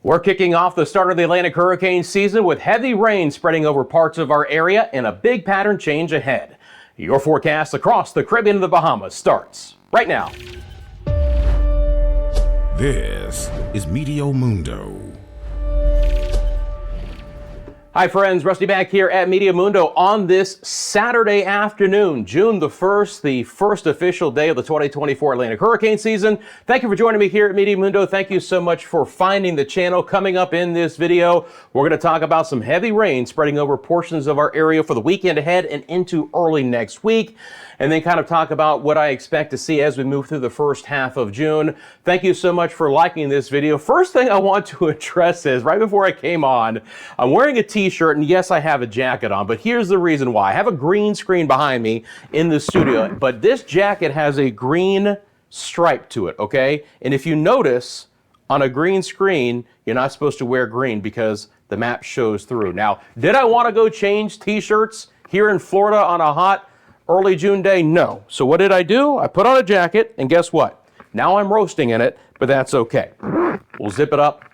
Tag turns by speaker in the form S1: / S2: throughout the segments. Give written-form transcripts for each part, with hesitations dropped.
S1: We're kicking off the start of the Atlantic hurricane season with heavy rain spreading over parts of our area and a big pattern change ahead. Your forecast across the Caribbean and the Bahamas starts right now.
S2: This is Meteo Mundo.
S1: Hi friends, Rusty back here at Meteo Mundo on this Saturday afternoon, June the 1st, the first official day of the 2024 Atlantic hurricane season. Thank you for joining me here at Meteo Mundo. Thank you so much for finding the channel. Coming up in this video, we're going to talk about some heavy rain spreading over portions of our area for the weekend ahead and into early next week. And then kind of talk about what I expect to see as we move through the first half of June. Thank you so much for liking this video. First thing I want to address is, right before I came on, I'm wearing a t-shirt, and yes, I have a jacket on, but here's the reason why. I have a green screen behind me in the studio, but this jacket has a green stripe to it, okay? And if you notice, on a green screen, you're not supposed to wear green because the map shows through. Now, did I want to go change t-shirts here in Florida on a hot early June day? No. So what did I do? I put on a jacket, and guess what? Now I'm roasting in it, but that's okay. We'll zip it up.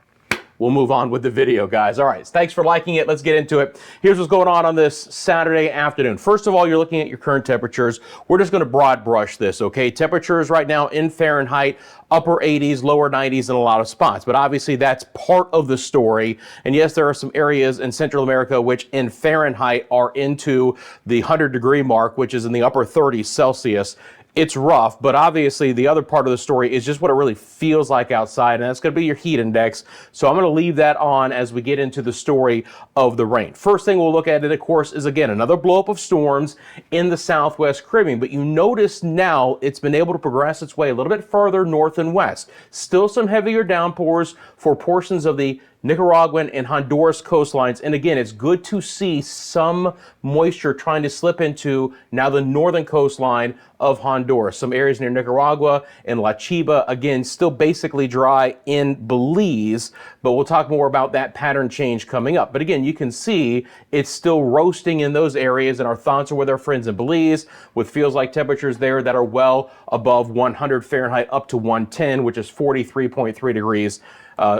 S1: We'll move on with the video, guys. All right, thanks for liking it. Let's get into it. Here's what's going on this Saturday afternoon. First of all, you're looking at your current temperatures. We're just going to broad brush this, okay? Temperatures right now in Fahrenheit, upper 80s, lower 90s in a lot of spots. But obviously, that's part of the story. And yes, there are some areas in Central America which in Fahrenheit are into the 100-degree mark, which is in the upper 30s Celsius. It's rough, but obviously the other part of the story is just what it really feels like outside, and that's going to be your heat index. So I'm going to leave that on as we get into the story of the rain. First thing we'll look at, it, of course, is again another blow-up of storms in the southwest Caribbean, but you notice now it's been able to progress its way a little bit further north and west. Still some heavier downpours for portions of the Nicaraguan and Honduras coastlines. And again, it's good to see some moisture trying to slip into now the northern coastline of Honduras. Some areas near Nicaragua and La Chiba, again, still basically dry in Belize, but we'll talk more about that pattern change coming up. But again, you can see it's still roasting in those areas, and our thoughts are with our friends in Belize, with feels like temperatures there that are well above 100 Fahrenheit up to 110, which is 43.3 degrees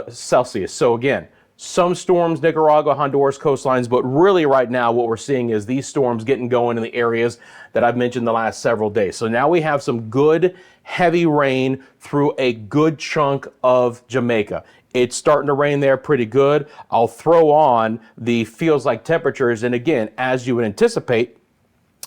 S1: Celsius. So again, some storms, Nicaragua, Honduras coastlines, but really right now what we're seeing is these storms getting going in the areas that I've mentioned the last several days. So now we have some good heavy rain through a good chunk of Jamaica. It's starting to rain there pretty good. I'll throw on the feels like temperatures, and again, as you would anticipate,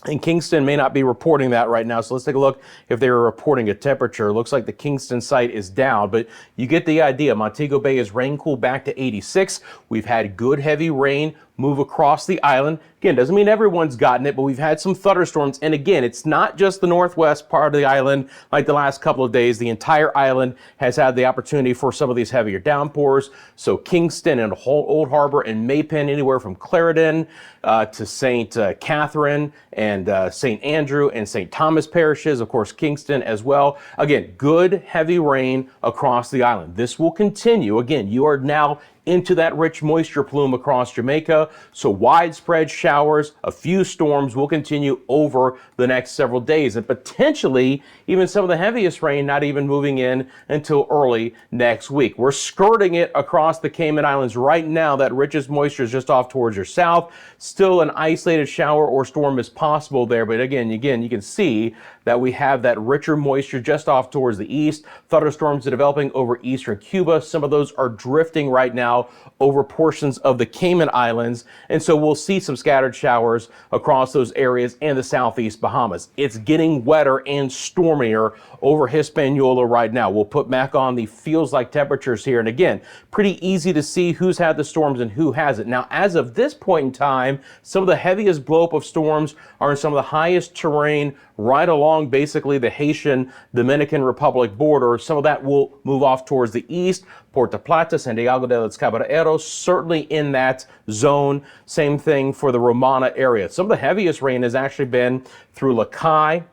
S1: and Kingston may not be reporting that right now, so let's take a look if they were reporting a temperature. It looks like the Kingston site is down, but you get the idea. Montego Bay is rain cooled back to 86. We've had good heavy rain move across the island. Again, doesn't mean everyone's gotten it, but we've had some thunderstorms. And again, it's not just the northwest part of the island like the last couple of days. The entire island has had the opportunity for some of these heavier downpours. So Kingston and Old Harbor and Maypen, anywhere from Clarendon to St. Catherine and St. Andrew and St. Thomas parishes, of course, Kingston as well. Again, good heavy rain across the island. This will continue. Again, you are now into that rich moisture plume across Jamaica. So widespread showers, a few storms will continue over the next several days, and potentially even some of the heaviest rain not even moving in until early next week. We're skirting it across the Cayman Islands right now. That richest moisture is just off towards your south. Still an isolated shower or storm is possible there, but again, you can see that we have that richer moisture just off towards the east. Thunderstorms are developing over eastern Cuba. Some of those are drifting right now over portions of the Cayman Islands, and so we'll see some scattered showers across those areas and the southeast Bahamas. It's getting wetter and stormier over Hispaniola right now. We'll put back on the feels like temperatures here, and again, pretty easy to see who's had the storms and who hasn't. Now, as of this point in time, some of the heaviest blow-up of storms are in some of the highest terrain right along basically the Haitian-Dominican Republic border. Some of that will move off towards the east. Puerto Plata, Santiago de los Caballeros, certainly in that zone. Same thing for the Romana area. Some of the heaviest rain has actually been through Lacai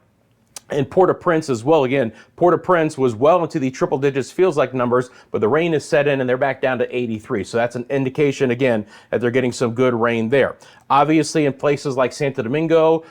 S1: And Port-au-Prince as well. Again, Port-au-Prince was well into the triple digits, feels like numbers, but the rain is set in and they're back down to 83. So that's an indication, again, that they're getting some good rain there. Obviously, in places like Santo Domingo,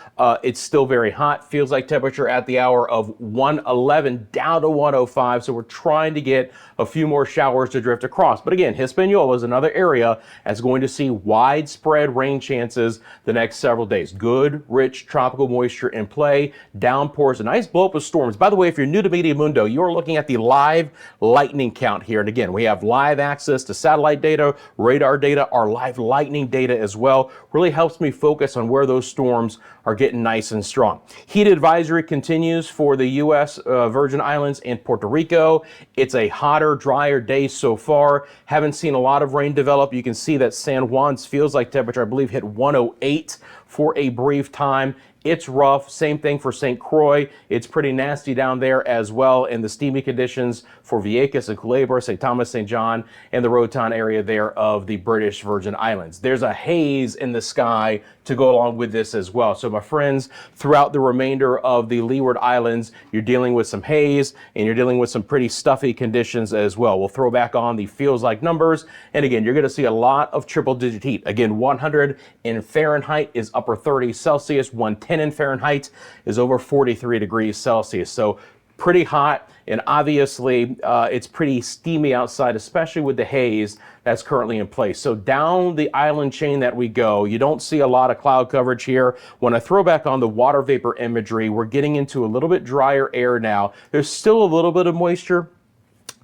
S1: it's still very hot. Feels like temperature at the hour of 111 down to 105. So we're trying to get a few more showers to drift across. But again, Hispaniola is another area that's going to see widespread rain chances the next several days. Good, rich tropical moisture in play, downpours, a nice blow up of storms. By the way, if you're new to Meteo Mundo, you're looking at the live lightning count here. And again, we have live access to satellite data, radar data, our live lightning data as well. Really helps me focus on where those storms are getting nice and strong. Heat advisory continues for the U.S. Virgin Islands and Puerto Rico. It's a hotter, drier day so far. Haven't seen a lot of rain develop. You can see that San Juan's feels like temperature, I believe, hit 108 for a brief time. It's rough. Same thing for St. Croix. It's pretty nasty down there as well. And the steamy conditions for Vieques and Culebra, St. Thomas, St. John, and the Roatan area there of the British Virgin Islands. There's a haze in the sky to go along with this as well. So my friends, throughout the remainder of the Leeward Islands, you're dealing with some haze and you're dealing with some pretty stuffy conditions as well. We'll throw back on the feels like numbers. And again, you're going to see a lot of triple digit heat. Again, 100 in Fahrenheit is upper 30 Celsius. 110 in Fahrenheit is over 43 degrees Celsius. So pretty hot, and obviously it's pretty steamy outside, especially with the haze that's currently in place. So down the island chain that we go, you don't see a lot of cloud coverage here. When I throw back on the water vapor imagery, we're getting into a little bit drier air now. There's still a little bit of moisture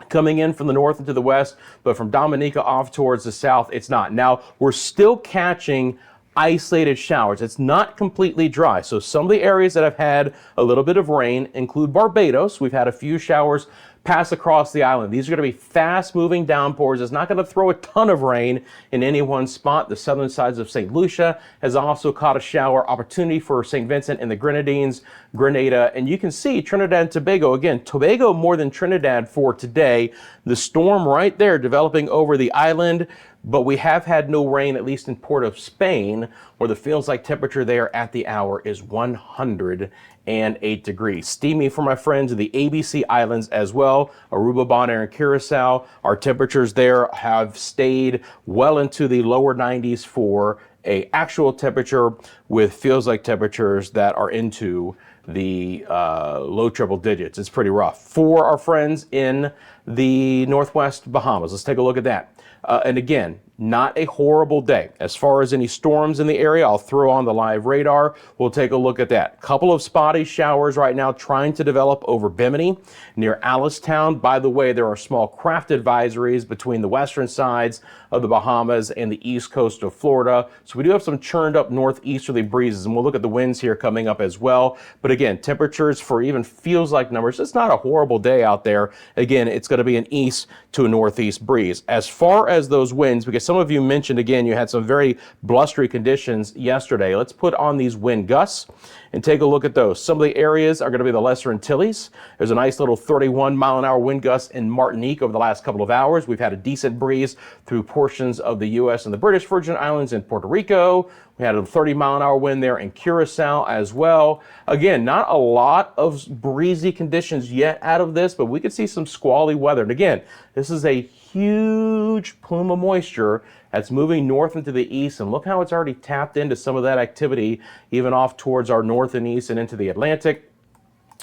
S1: coming in from the north and to the west, but from Dominica off towards the south, it's not. Now, we're still catching isolated showers. It's not completely dry. So some of the areas that have had a little bit of rain include Barbados. We've had a few showers pass across the island. These are going to be fast moving downpours. It's not going to throw a ton of rain in any one spot. The southern sides of St. Lucia has also caught a shower opportunity for St. Vincent and the Grenadines, Grenada, and you can see Trinidad and Tobago. Again, Tobago more than Trinidad for today. The storm right there developing over the island, but we have had no rain, at least in Port of Spain, where the feels like temperature there at the hour is 108 degrees. Steamy for my friends in the ABC Islands as well, Aruba, Bonaire, and Curacao. Our temperatures there have stayed well into the lower 90s for a actual temperature, with feels like temperatures that are into the low triple digits. It's pretty rough. For our friends in the Northwest Bahamas, let's take a look at that. And again, not a horrible day. As far as any storms in the area, I'll throw on the live radar. We'll take a look at that. Couple of spotty showers right now trying to develop over Bimini near Alistown. By the way, there are small craft advisories between the western sides of the Bahamas and the east coast of Florida. So we do have some churned up northeasterly breezes, and we'll look at the winds here coming up as well. But again, temperatures for even feels like numbers, it's not a horrible day out there. Again, it's going to be an east to a northeast breeze. As far as those winds, because some of you mentioned, again, you had some very blustery conditions yesterday. Let's put on these wind gusts and take a look at those. Some of the areas are going to be the Lesser Antilles. There's a nice little 31-mile-an-hour wind gust in Martinique over the last couple of hours. We've had a decent breeze through portions of the U.S. and the British Virgin Islands and Puerto Rico. We had a 30-mile-an-hour wind there in Curacao as well. Again, not a lot of breezy conditions yet out of this, but we could see some squally weather. And again, this is a huge plume of moisture that's moving north into the east, and look how it's already tapped into some of that activity, even off towards our north and east and into the Atlantic.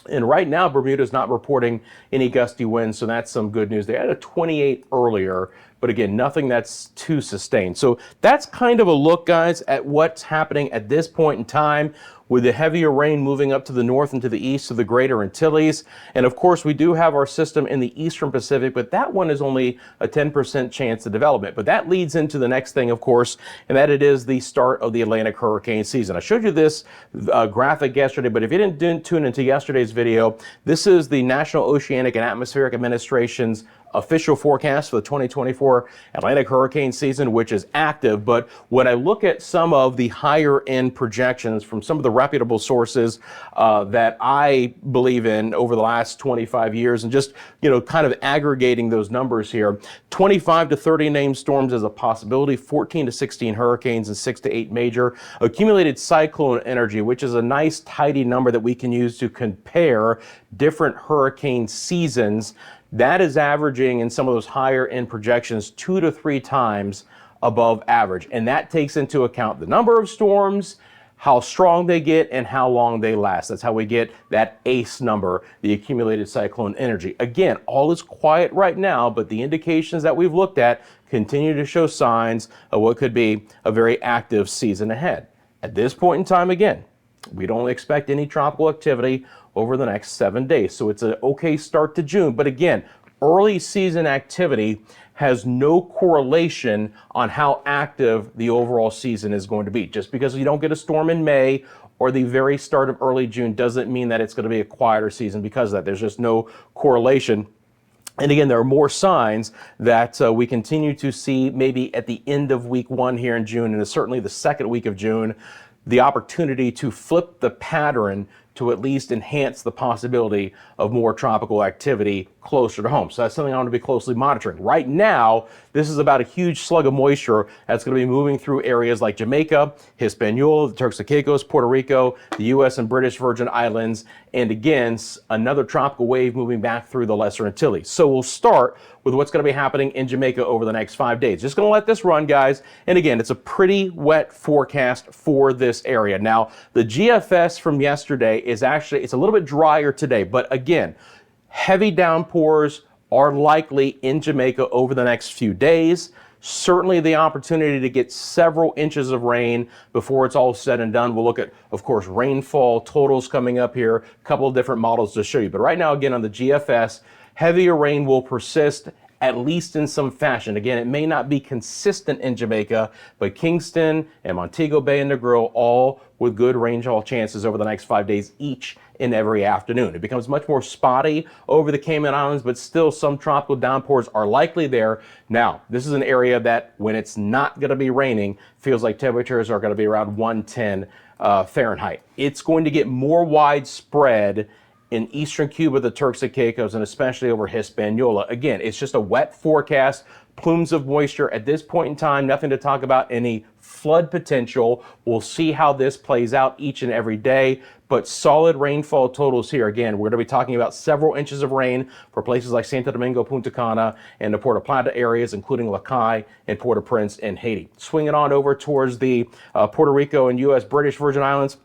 S1: And right now, Bermuda's not reporting any gusty winds, so that's some good news. They had a 28 earlier, but again, nothing that's too sustained. So that's kind of a look, guys, at what's happening at this point in time, with the heavier rain moving up to the north and to the east of the greater Antilles. And of course, we do have our system in the eastern Pacific, but that one is only a 10% chance of development. But that leads into the next thing, of course, and that it is the start of the Atlantic hurricane season. I showed you this graphic yesterday, but if you didn't tune into yesterday's video, this is the National Oceanic and Atmospheric Administration's official forecast for the 2024 Atlantic hurricane season, which is active. But when I look at some of the higher end projections from some of the reputable sources that I believe in over the last 25 years, and just, kind of aggregating those numbers here, 25 to 30 named storms is a possibility, 14 to 16 hurricanes, and 6 to 8 major. Accumulated cyclone energy, which is a nice tidy number that we can use to compare different hurricane seasons, that is averaging in some of those higher end projections 2 to 3 times above average. And that takes into account the number of storms, how strong they get, and how long they last. That's how we get that ACE number, the accumulated cyclone energy. Again, all is quiet right now, but the indications that we've looked at continue to show signs of what could be a very active season ahead. At this point in time, again, we don't expect any tropical activity over the next 7 days. So it's an okay start to June. But again, early season activity has no correlation on how active the overall season is going to be. Just because you don't get a storm in May or the very start of early June doesn't mean that it's going to be a quieter season because of that. There's just no correlation. And again, there are more signs that we continue to see maybe at the end of week 1 here in June, and certainly the second week of June, the opportunity to flip the pattern to at least enhance the possibility of more tropical activity closer to home. So that's something I want to be closely monitoring. Right now, this is about a huge slug of moisture that's going to be moving through areas like Jamaica, Hispaniola, the Turks and Caicos, Puerto Rico, the U.S. and British Virgin Islands, and again, another tropical wave moving back through the Lesser Antilles. So we'll start with what's going to be happening in Jamaica over the next 5 days. Just going to let this run, guys. And again, it's a pretty wet forecast for this area. Now, the GFS from yesterday is actually, it's a little bit drier today, but again, heavy downpours are likely in Jamaica over the next few days. Certainly the opportunity to get several inches of rain before it's all said and done. We'll look at, of course, rainfall totals coming up here, a couple of different models to show you. But right now, again, on the GFS, heavier rain will persist at least in some fashion. Again, it may not be consistent in Jamaica, but Kingston and Montego Bay and Negril all with good rainfall chances over the next 5 days each and every afternoon. It becomes much more spotty over the Cayman Islands, but still some tropical downpours are likely there. Now, this is an area that when it's not going to be raining, feels like temperatures are going to be around 110 Fahrenheit. It's going to get more widespread in eastern Cuba, the Turks and Caicos, and especially over Hispaniola. Again, it's just a wet forecast, plumes of moisture. At this point in time, nothing to talk about any flood potential. We'll see how this plays out each and every day, but solid rainfall totals here. Again, we're going to be talking about several inches of rain for places like Santo Domingo, Punta Cana, and the Puerto Plata areas, including Lacai and Port-au-Prince and Haiti. Swinging on over towards the Puerto Rico and U.S. British Virgin Islands,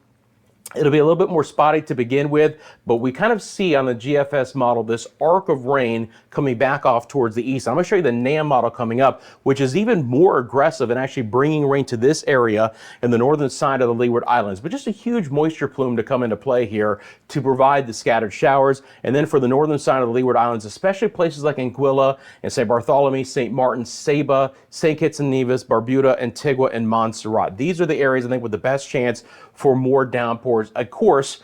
S1: it'll be a little bit more spotty to begin with, but we kind of see on the GFS model this arc of rain coming back off towards the east. I'm going to show you the NAM model coming up, which is even more aggressive and actually bringing rain to this area in the northern side of the Leeward Islands. But just a huge moisture plume to come into play here to provide the scattered showers. And then for the northern side of the Leeward Islands, especially places like Anguilla and St. Bartholomew, St. Martin, Saba, St. Kitts and Nevis, Barbuda, Antigua, and Montserrat. These are the areas I think with the best chance for more downpours. Of course,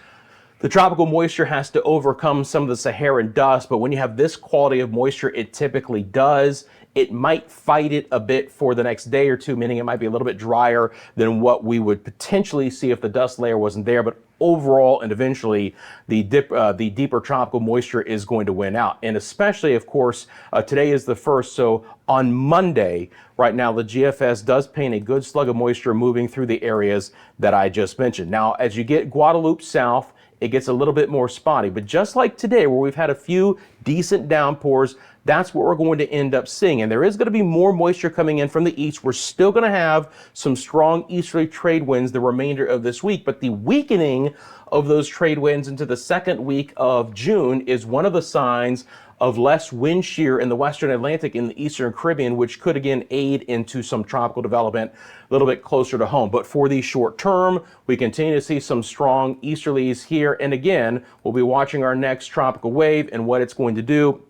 S1: the tropical moisture has to overcome some of the Saharan dust, but when you have this quality of moisture, it typically does. It might fight it a bit for the next day or two, meaning it might be a little bit drier than what we would potentially see if the dust layer wasn't there. But overall and eventually, the deeper tropical moisture is going to win out. And especially, of course, today is the 1st, so on Monday, right now, the GFS does paint a good slug of moisture moving through the areas that I just mentioned. Now, as you get Guadalupe south, it gets a little bit more spotty. But just like today, where we've had a few decent downpours, that's what we're going to end up seeing. And there is going to be more moisture coming in from the east. We're still going to have some strong easterly trade winds the remainder of this week, but the weakening of those trade winds into the second week of June is one of the signs of less wind shear in the western Atlantic and the eastern Caribbean, which could again aid into some tropical development a little bit closer to home. But for the short term, we continue to see some strong easterlies here. And again, we'll be watching our next tropical wave and what it's going to do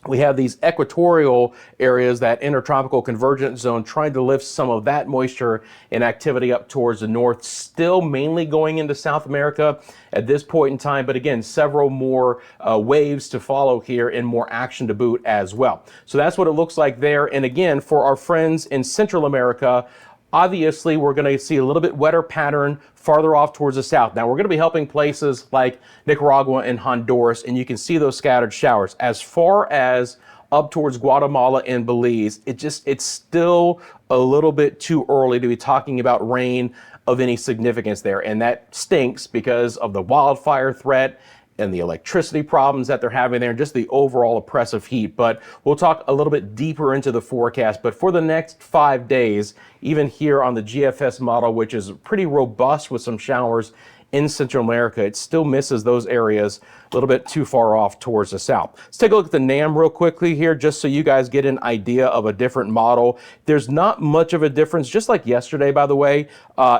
S1: we have these equatorial areas, that intertropical convergence zone, trying to lift some of that moisture and activity up towards the north, still mainly going into South America at this point in time. But again, several more waves to follow here and more action to boot as well. So that's what it looks like there. And again, for our friends in Central America, obviously, we're going to see a little bit wetter pattern farther off towards the south. Now, we're going to be helping places like Nicaragua and Honduras, and you can see those scattered showers. As far as up towards Guatemala and Belize, it's still a little bit too early to be talking about rain of any significance there. And that stinks because of the wildfire threat and the electricity problems that they're having there, and just the overall oppressive heat. But we'll talk a little bit deeper into the forecast. But for the next 5 days, even here on the GFS model, which is pretty robust with some showers in Central America, it still misses those areas a little bit too far off towards the south. Let's take a look at the NAM real quickly here, just so you guys get an idea of a different model. There's not much of a difference, just like yesterday, by the way.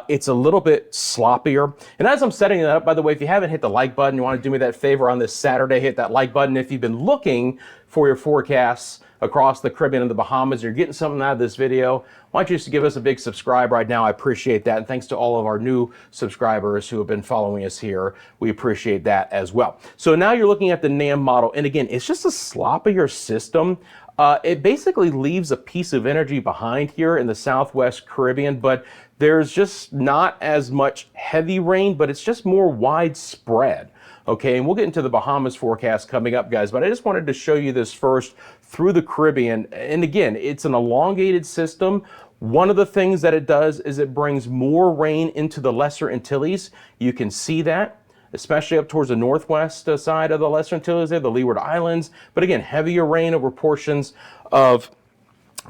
S1: It's a little bit sloppier. And as I'm setting it up, by the way, if you haven't hit the like button, you want to do me that favor on this Saturday, hit that like button. If you've been looking for your forecasts across the Caribbean and the Bahamas, you're getting something out of this video, why don't you just give us a big subscribe right now? I appreciate that. And thanks to all of our new subscribers who have been following us here. We appreciate that as well. So now you're looking at the NAM model. And again, it's just a sloppier system. It basically leaves a piece of energy behind here in the Southwest Caribbean, but there's just not as much heavy rain, but it's just more widespread. Okay, and we'll get into the Bahamas forecast coming up, guys, but I just wanted to show you this first through the Caribbean. And again, it's an elongated system. One of the things that it does is it brings more rain into the Lesser Antilles. You can see that, especially up towards the northwest side of the Lesser Antilles there, the Leeward Islands. But again, heavier rain over portions of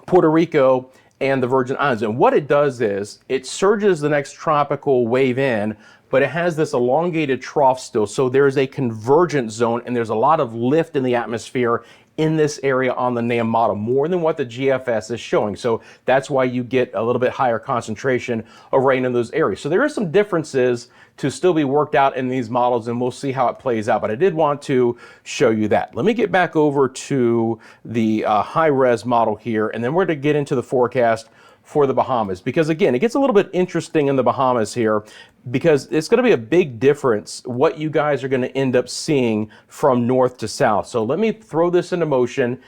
S1: Puerto Rico and the Virgin Islands. And what it does is it surges the next tropical wave in, but it has this elongated trough still. So there's a convergence zone, and there's a lot of lift in the atmosphere in this area on the NAM model, more than what the GFS is showing. So that's why you get a little bit higher concentration of rain in those areas. So there are some differences to still be worked out in these models, and we'll see how it plays out. But I did want to show you that. Let me get back over to the high-res model here, and then we're going to get into the forecast for the Bahamas, because again, it gets a little bit interesting in the Bahamas here, because it's going to be a big difference what you guys are going to end up seeing from north to south. So let me throw this into motion.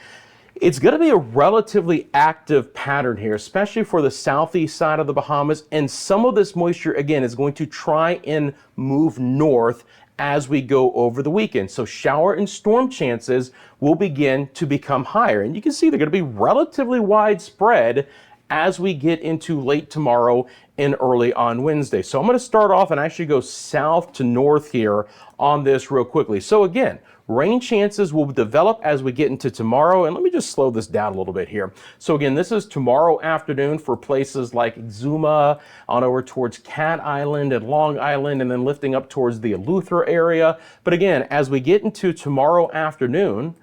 S1: It's going to be a relatively active pattern here, especially for the southeast side of the Bahamas, and some of this moisture again is going to try and move north as we go over the weekend. So shower and storm chances will begin to become higher, and you can see they're going to be relatively widespread as we get into late tomorrow and early on Wednesday. So I'm going to start off and actually go south to north here on this real quickly. So again, rain chances will develop as we get into tomorrow. And let me just slow this down a little bit here. So again, this is tomorrow afternoon for places like Exuma, on over towards Cat Island and Long Island, and then lifting up towards the Eleuthera area. But again, as we get into tomorrow afternoon,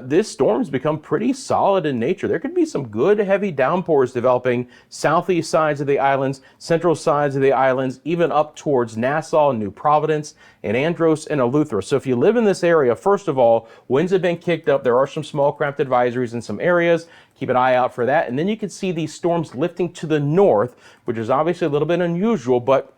S1: this storm's become pretty solid in nature. There could be some good heavy downpours developing southeast sides of the islands, central sides of the islands, even up towards Nassau, New Providence, and Andros and Eleuthera. So if you live in this area, first of all, winds have been kicked up. There are some small craft advisories in some areas. Keep an eye out for that. And then you can see these storms lifting to the north, which is obviously a little bit unusual, but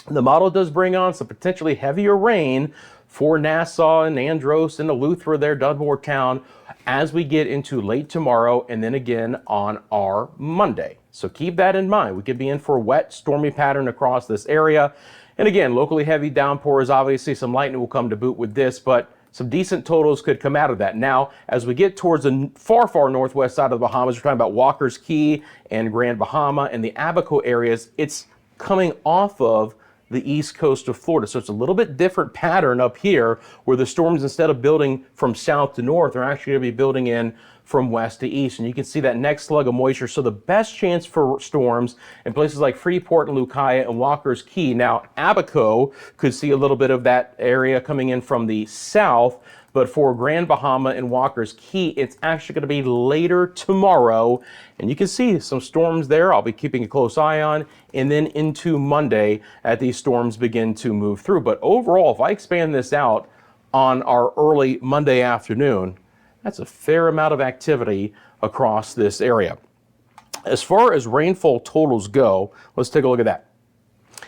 S1: the model does bring on some potentially heavier rain for Nassau and Andros and Eleuthera there, Dunmore Town, as we get into late tomorrow and then again on our Monday. So keep that in mind. We could be in for a wet, stormy pattern across this area. And again, locally heavy downpours, obviously some lightning will come to boot with this, but some decent totals could come out of that. Now, as we get towards the far, far northwest side of the Bahamas, we're talking about Walker's Key and Grand Bahama and the Abaco areas, it's coming off of the east coast of Florida. So it's a little bit different pattern up here, where the storms, instead of building from south to north, are actually going to be building in from west to east. And you can see that next slug of moisture. So the best chance for storms in places like Freeport and Lucaya and Walker's Key. Now, Abaco could see a little bit of that area coming in from the south, but for Grand Bahama and Walker's Key, it's actually going to be later tomorrow. And you can see some storms there I'll be keeping a close eye on, and then into Monday as these storms begin to move through. But overall, if I expand this out on our early Monday afternoon, That's a fair amount of activity across this area. As far as rainfall totals go, let's take a look at that.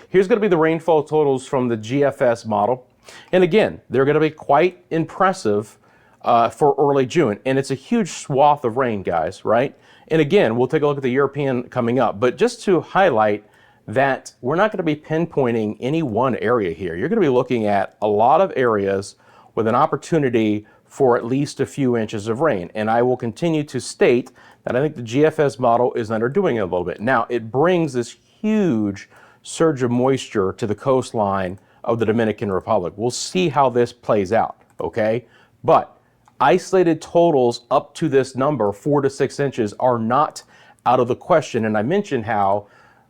S1: Here's going to be the rainfall totals from the GFS model. And again, they're going to be quite impressive for early June. And it's a huge swath of rain, guys, right? And again, we'll take a look at the European coming up. But just to highlight that we're not going to be pinpointing any one area here. You're going to be looking at a lot of areas with an opportunity for at least a few inches of rain. And I will continue to state that I think the GFS model is underdoing it a little bit. Now, it brings this huge surge of moisture to the coastline of the Dominican Republic. We'll see how this plays out, okay? But isolated totals up to this number, 4 to 6 inches, are not out of the question. And I mentioned how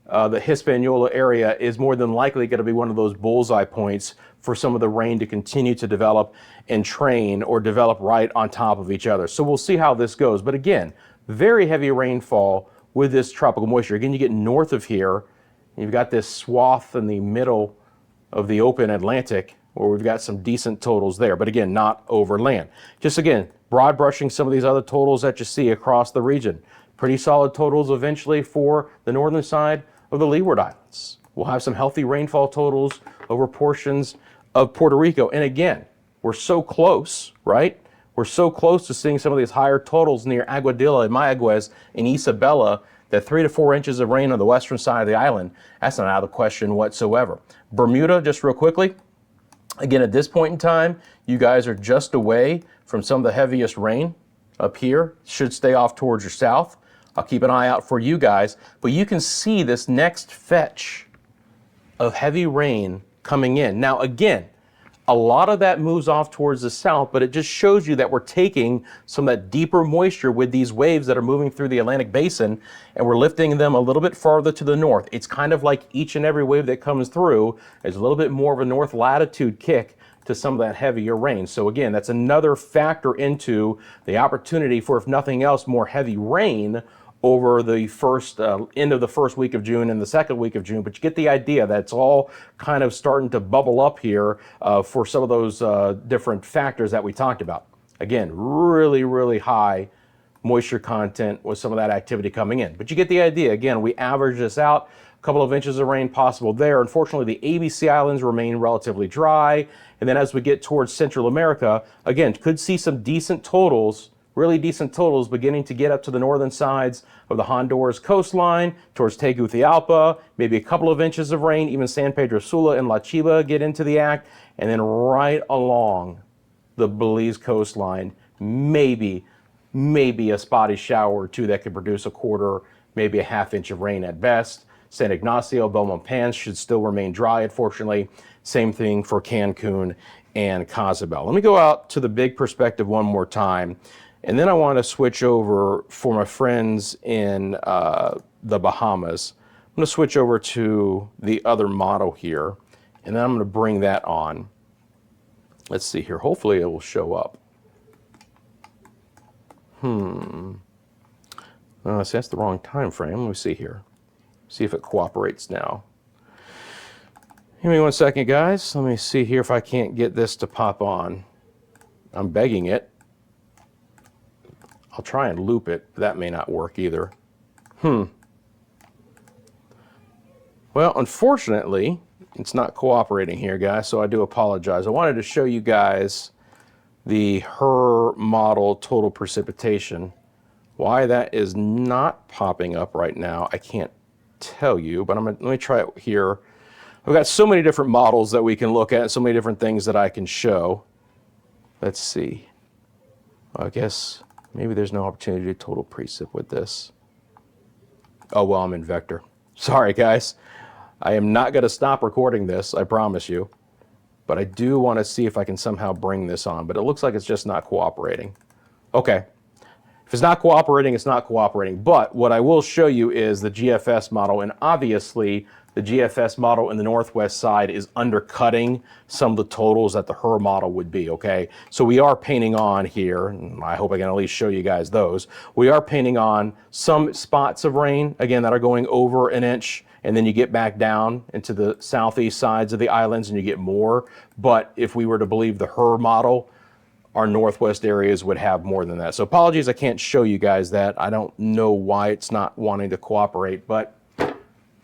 S1: the Hispaniola area is more than likely going to be one of those bullseye points for some of the rain to continue to develop and train or develop right on top of each other. So we'll see how this goes. But again, very heavy rainfall with this tropical moisture. Again, you get north of here, you've got this swath in the middle of the open Atlantic where we've got some decent totals there. But again, not over land. Just again, broad brushing some of these other totals that you see across the region. Pretty solid totals eventually for the northern side of the Leeward Islands. We'll have some healthy rainfall totals over portions of Puerto Rico. And again, we're so close, right? We're so close to seeing some of these higher totals near Aguadilla and Mayaguez and Isabela that 3 to 4 inches of rain on the western side of the island, that's not out of the question whatsoever. Bermuda, just real quickly, again, at this point in time, you guys are just away from some of the heaviest rain up here. Should stay off towards your south. I'll keep an eye out for you guys, but you can see this next fetch of heavy rain coming in. Now, again, a lot of that moves off towards the south, but it just shows you that we're taking some of that deeper moisture with these waves that are moving through the Atlantic Basin, and we're lifting them a little bit farther to the north. It's kind of like each and every wave that comes through is a little bit more of a north latitude kick to some of that heavier rain. So again, that's another factor into the opportunity for, if nothing else, more heavy rain over the first end of the first week of June and the second week of June. But you get the idea that it's all kind of starting to bubble up here for some of those different factors that we talked about. Again, really, really high moisture content with some of that activity coming in. But you get the idea. Again, we average this out. A couple of inches of rain possible there. Unfortunately, the ABC Islands remain relatively dry. And then as we get towards Central America, again, could see some decent totals, really decent totals beginning to get up to the northern sides of the Honduras coastline, towards Tegucigalpa, maybe a couple of inches of rain, even San Pedro Sula and La Chiva get into the act, and then right along the Belize coastline, maybe a spotty shower or two that could produce a quarter, maybe a half inch of rain at best. San Ignacio, Belmopan should still remain dry, unfortunately. Same thing for Cancun and Cozumel. Let me go out to the big perspective one more time. And then I want to switch over for my friends in the Bahamas. I'm going to switch over to the other model here, and then I'm going to bring that on. Let's see here. Hopefully it will show up. See, that's the wrong time frame. Let me see here. See if it cooperates now. Give me 1 second, guys. Let me see here if I can't get this to pop on. I'm begging it. I'll try and loop it, but that may not work either. Well, unfortunately, it's not cooperating here, guys, so I do apologize. I wanted to show you guys the HRRR model total precipitation. Why that is not popping up right now, I can't tell you, but let me try it here. I've got so many different models that we can look at, so many different things that I can show. Let's see. I guess maybe there's no opportunity to total precip with this. Oh, well, I'm in vector. Sorry, guys. I am not going to stop recording this, I promise you. But I do want to see if I can somehow bring this on. But it looks like it's just not cooperating. Okay. If it's not cooperating, it's not cooperating. But what I will show you is the GFS model. And obviously, the GFS model in the northwest side is undercutting some of the totals that the HRRR model would be, okay? So we are painting on here, and I hope I can at least show you guys those. We are painting on some spots of rain, again, that are going over an inch, and then you get back down into the southeast sides of the islands and you get more. But if we were to believe the HRRR model, our northwest areas would have more than that. So apologies, I can't show you guys that. I don't know why it's not wanting to cooperate, but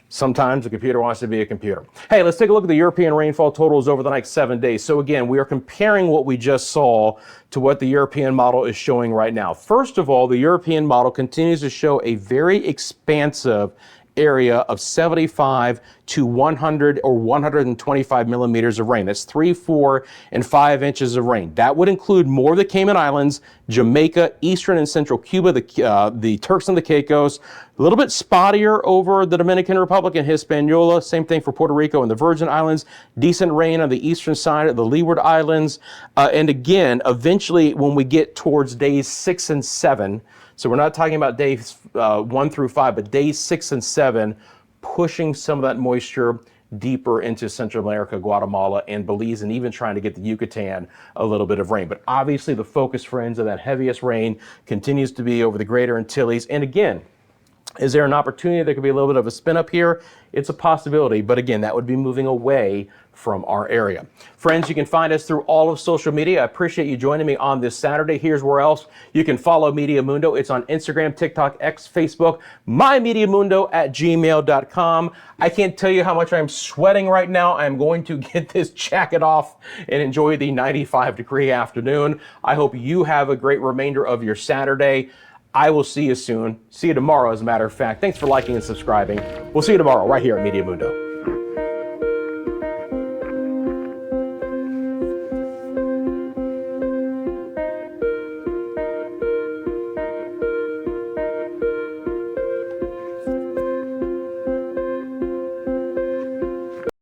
S1: sometimes a computer wants to be a computer. Hey, let's take a look at the European rainfall totals over the next 7 days. So again, we are comparing what we just saw to what the European model is showing right now. First of all, the European model continues to show a very expansive area of 75 to 100 or 125 millimeters of rain. That's 3, 4, and 5 inches of rain. That would include more of the Cayman Islands, Jamaica, eastern and central Cuba, the Turks and the Caicos, a little bit spottier over the Dominican Republic and Hispaniola. Same thing for Puerto Rico and the Virgin Islands. Decent rain on the eastern side of the Leeward Islands. And again, eventually when we get towards days 6 and 7, so we're not talking about days 1 through 5, but days 6 and 7, pushing some of that moisture deeper into Central America, Guatemala, and Belize, and even trying to get the Yucatan a little bit of rain. But obviously the focus, friends, of that heaviest rain continues to be over the greater Antilles. And again, is there an opportunity there could be a little bit of a spin up here? It's a possibility, but again, that would be moving away from our area. Friends, you can find us through all of social media. I appreciate you joining me on this Saturday. Here's where else you can follow Meteo Mundo. It's on Instagram, TikTok, X, Facebook, mymediamundo@gmail.com. I can't tell you how much I'm sweating right now. I'm going to get this jacket off and enjoy the 95-degree afternoon. I hope you have a great remainder of your Saturday. I will see you soon. See you tomorrow, as a matter of fact. Thanks for liking and subscribing. We'll see you tomorrow right here at Meteo Mundo.